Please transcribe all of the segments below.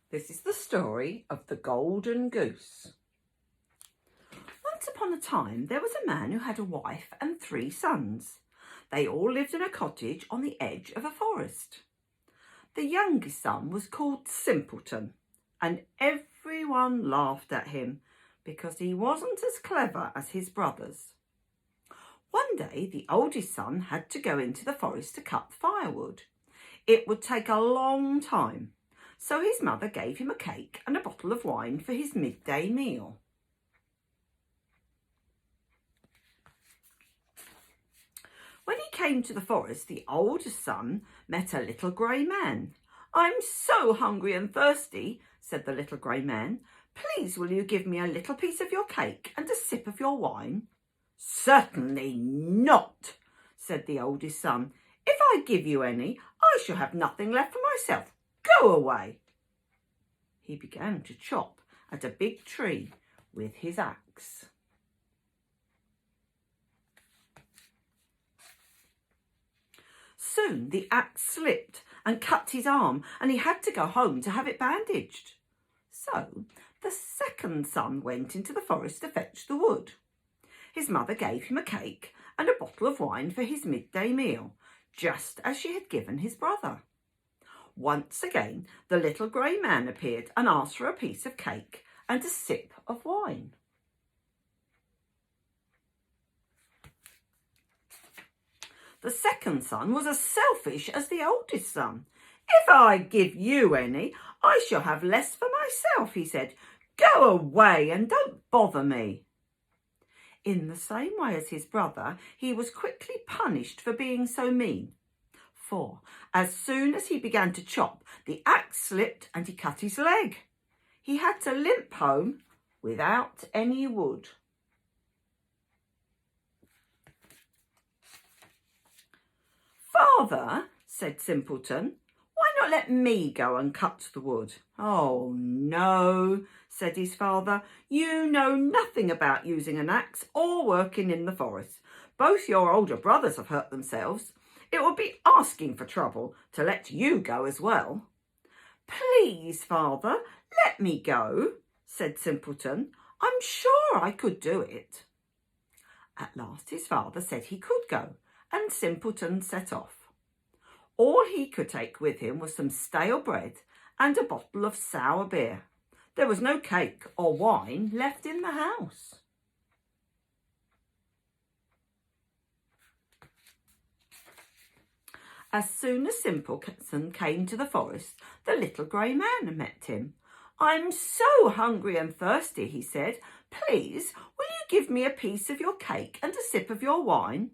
This is the story of the Golden Goose. Once upon a time, there was a man who had a wife and 3 sons. They all lived in a cottage on the edge of a forest. The youngest son was called Simpleton, and everyone laughed at him because he wasn't as clever as his brothers. One day, the oldest son had to go into the forest to cut firewood. It would take a long time, so his mother gave him a cake and a bottle of wine for his midday meal. When he came to the forest, the oldest son met a little grey man. "I'm so hungry and thirsty," said the little grey man. "Please will you give me a little piece of your cake and a sip of your wine?" "Certainly not," said the oldest son. "If I give you any, I shall have nothing left for myself. Go away." He began to chop at a big tree with his axe. Soon the axe slipped and cut his arm, and he had to go home to have it bandaged. So the second son went into the forest to fetch the wood. His mother gave him a cake and a bottle of wine for his midday meal, just as she had given his brother. Once again, the little grey man appeared and asked for a piece of cake and a sip of wine. The second son was as selfish as the oldest son. "If I give you any, I shall have less for myself," he said. "Go away and don't bother me." In the same way as his brother, he was quickly punished for being so mean. For as soon as he began to chop, the axe slipped and he cut his leg. He had to limp home without any wood. "Father," said Simpleton, "why not let me go and cut the wood?" "Oh, no," said his father. "You know nothing about using an axe or working in the forest. Both your older brothers have hurt themselves. It would be asking for trouble to let you go as well." "Please, father, let me go," said Simpleton. "I'm sure I could do it." At last his father said he could go, and Simpleton set off. All he could take with him was some stale bread and a bottle of sour beer. There was no cake or wine left in the house. As soon as Simpleton came to the forest, the little grey man met him. "I'm so hungry and thirsty," he said. "Please, will you give me a piece of your cake and a sip of your wine?"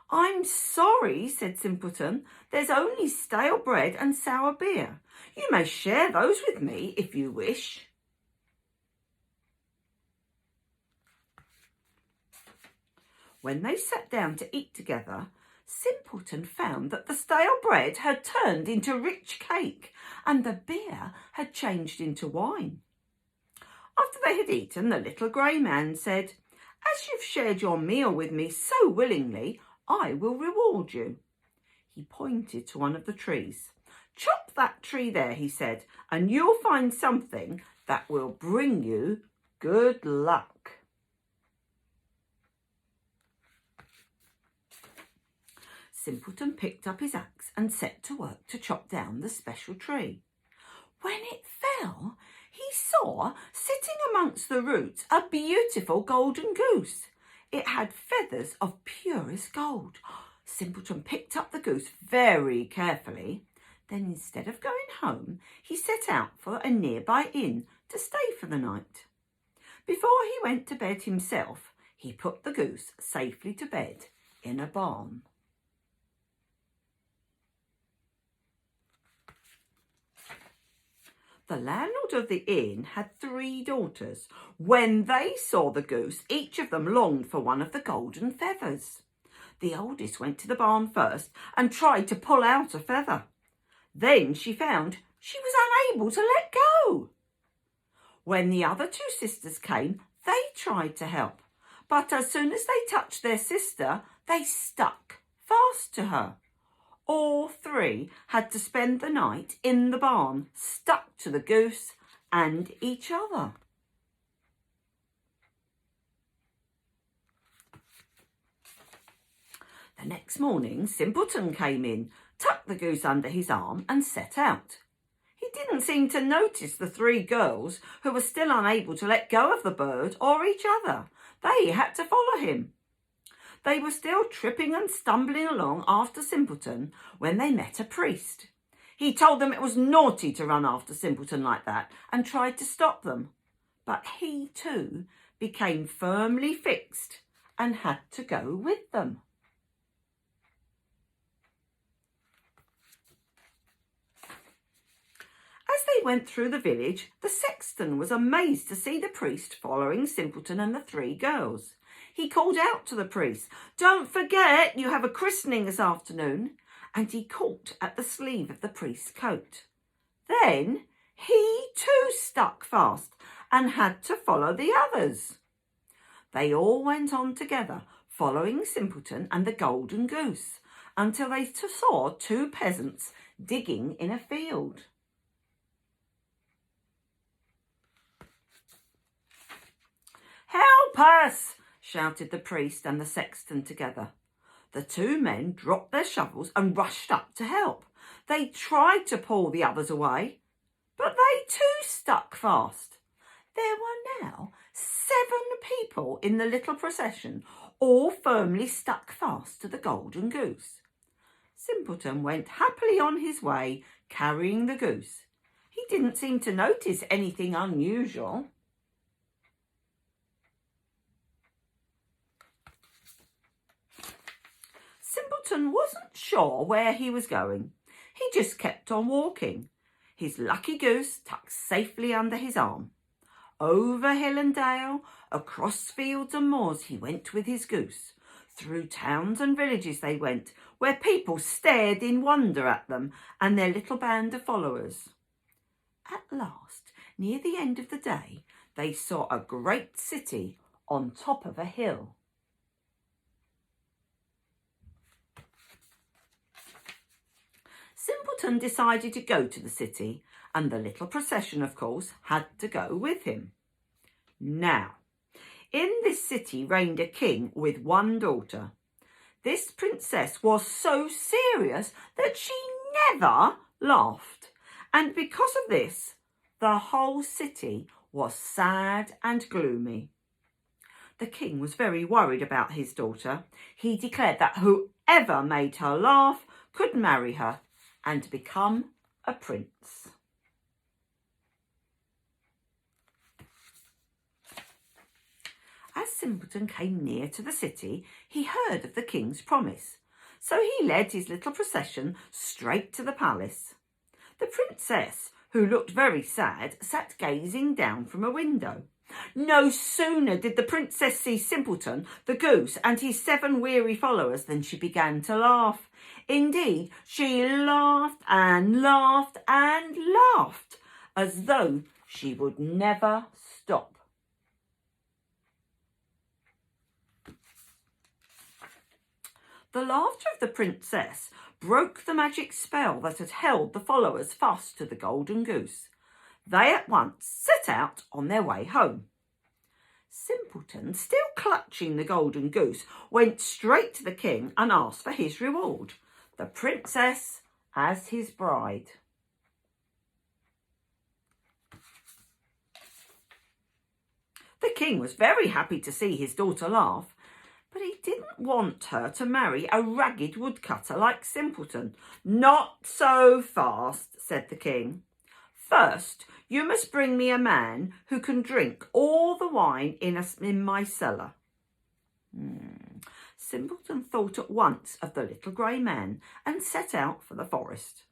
"I'm sorry," said Simpleton. "There's only stale bread and sour beer. You may share those with me if you wish." When they sat down to eat together, Simpleton found that the stale bread had turned into rich cake and the beer had changed into wine. After they had eaten, the little grey man said, "As you've shared your meal with me so willingly, I will reward you." He pointed to one of the trees. "Chop that tree there," he said, "and you'll find something that will bring you good luck." Simpleton picked up his axe and set to work to chop down the special tree. When it fell, he saw, sitting amongst the roots, a beautiful golden goose. It had feathers of purest gold. Simpleton picked up the goose very carefully. Then, instead of going home, he set out for a nearby inn to stay for the night. Before he went to bed himself, he put the goose safely to bed in a barn. The landlord of the inn had 3 daughters. When they saw the goose, each of them longed for one of the golden feathers. The oldest went to the barn first and tried to pull out a feather. Then she found she was unable to let go. When the other 2 sisters came, they tried to help, but as soon as they touched their sister, they stuck fast to her. all three had to spend the night in the barn, stuck to the goose and each other. The next morning, Simpleton came in, tucked the goose under his arm and set out. He didn't seem to notice the three girls who were still unable to let go of the bird or each other. They had to follow him. They were still tripping and stumbling along after Simpleton when they met a priest. He told them it was naughty to run after Simpleton like that and tried to stop them. But he too became firmly fixed and had to go with them. As they went through the village, the sexton was amazed to see the priest following Simpleton and the three girls. He called out to the priest, "Don't forget you have a christening this afternoon," and he caught at the sleeve of the priest's coat. Then he too stuck fast and had to follow the others. They all went on together, following Simpleton and the Golden Goose, until they saw two peasants digging in a field. "Help us!" shouted the priest and the sexton together. The two men dropped their shovels and rushed up to help. They tried to pull the others away, but they too stuck fast. There were now 7 people in the little procession, all firmly stuck fast to the Golden Goose. Simpleton went happily on his way, carrying the goose. He didn't seem to notice anything unusual. Simpleton wasn't sure where he was going. He just kept on walking, his lucky goose tucked safely under his arm. Over hill and dale, across fields and moors he went with his goose. Through towns and villages they went, where people stared in wonder at them and their little band of followers. At last, near the end of the day, they saw a great city on top of a hill. Simpleton decided to go to the city, and the little procession, of course, had to go with him. Now, in this city reigned a king with one daughter. This princess was so serious that she never laughed, and because of this, the whole city was sad and gloomy. The king was very worried about his daughter. He declared that whoever made her laugh could marry her and become a prince. As Simpleton came near to the city, he heard of the king's promise, so he led his little procession straight to the palace. The princess, who looked very sad, sat gazing down from a window. No sooner did the princess see Simpleton, the goose, and his 7 weary followers than she began to laugh. Indeed, she laughed and laughed and laughed, as though she would never stop. The laughter of the princess broke the magic spell that had held the followers fast to the Golden Goose. They at once set out on their way home. Simpleton, still clutching the Golden Goose, went straight to the king and asked for his reward, the princess as his bride. The king was very happy to see his daughter laugh, but he didn't want her to marry a ragged woodcutter like Simpleton. "Not so fast," said the king. "First, you must bring me a man who can drink all the wine in my cellar." Simpleton thought at once of the little grey man and set out for the forest.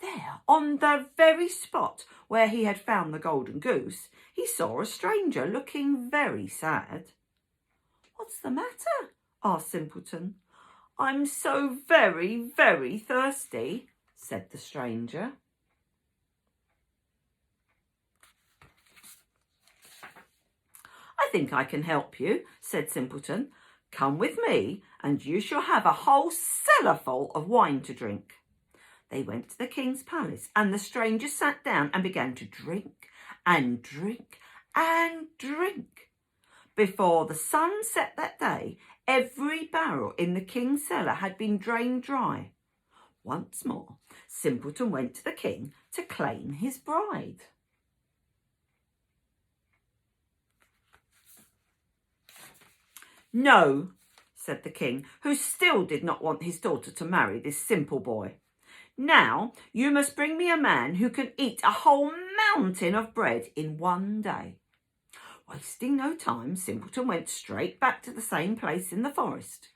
There, on the very spot where he had found the Golden Goose, he saw a stranger looking very sad. "What's the matter?" asked Simpleton. "I'm so very, very thirsty," said the stranger. "I think I can help you," said Simpleton. Come with me and you shall have a whole cellar full of wine to drink. They went to the king's palace and the stranger sat down and began to drink and drink and drink. Before the sun set that day, every barrel in the king's cellar had been drained dry. Once more, Simpleton went to the king to claim his bride. No, said the king, who still did not want his daughter to marry this simple boy. Now you must bring me a man who can eat a whole mountain of bread in one day. Wasting no time, Simpleton went straight back to the same place in the forest.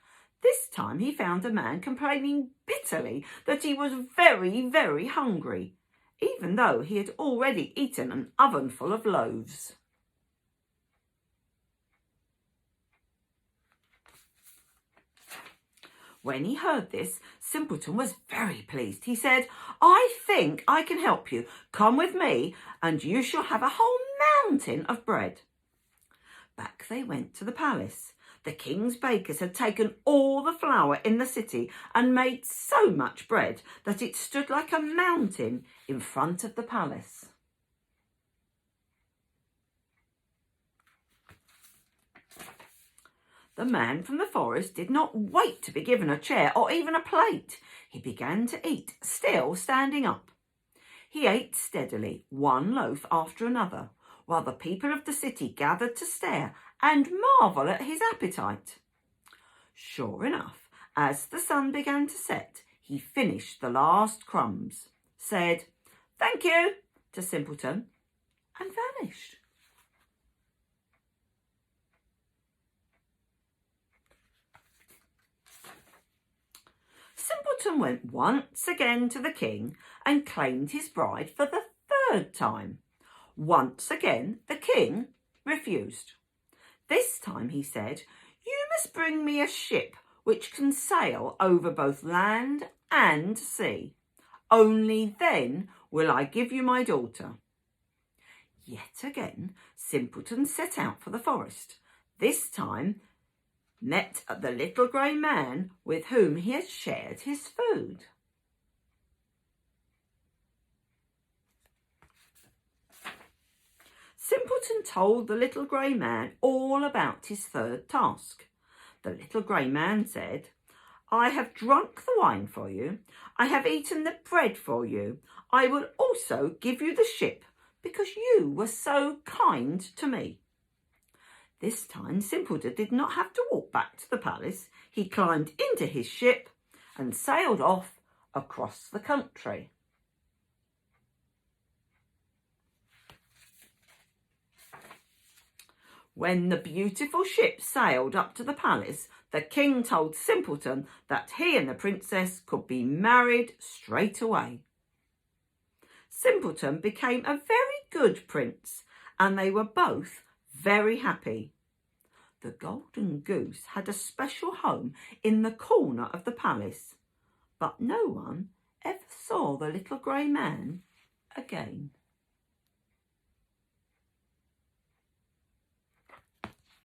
This time he found a man complaining bitterly that he was very, very hungry, even though he had already eaten an ovenful of loaves. When he heard this, Simpleton was very pleased. He said, I think I can help you. Come with me and you shall have a whole mountain of bread. Back they went to the palace. The king's bakers had taken all the flour in the city and made so much bread that it stood like a mountain in front of the palace. The man from the forest did not wait to be given a chair or even a plate. He began to eat, still standing up. He ate steadily, one loaf after another, while the people of the city gathered to stare and marvel at his appetite. Sure enough, as the sun began to set, he finished the last crumbs, said, "Thank you," to Simpleton, and vanished. Simpleton went once again to the king and claimed his bride for the third time. Once again, the king refused. This time he said, "You must bring me a ship which can sail over both land and sea. Only then will I give you my daughter." Yet again, Simpleton set out for the forest. This time met the little grey man with whom he had shared his food. Simpleton told the little grey man all about his third task. The little grey man said, "I have drunk the wine for you. I have eaten the bread for you. I will also give you the ship because you were so kind to me." This time Simpleton did not have to walk back to the palace. He climbed into his ship and sailed off across the country. When the beautiful ship sailed up to the palace, the king told Simpleton that he and the princess could be married straight away. Simpleton became a very good prince, and they were both very happy. The Golden Goose had a special home in the corner of the palace, but no one ever saw the little grey man again.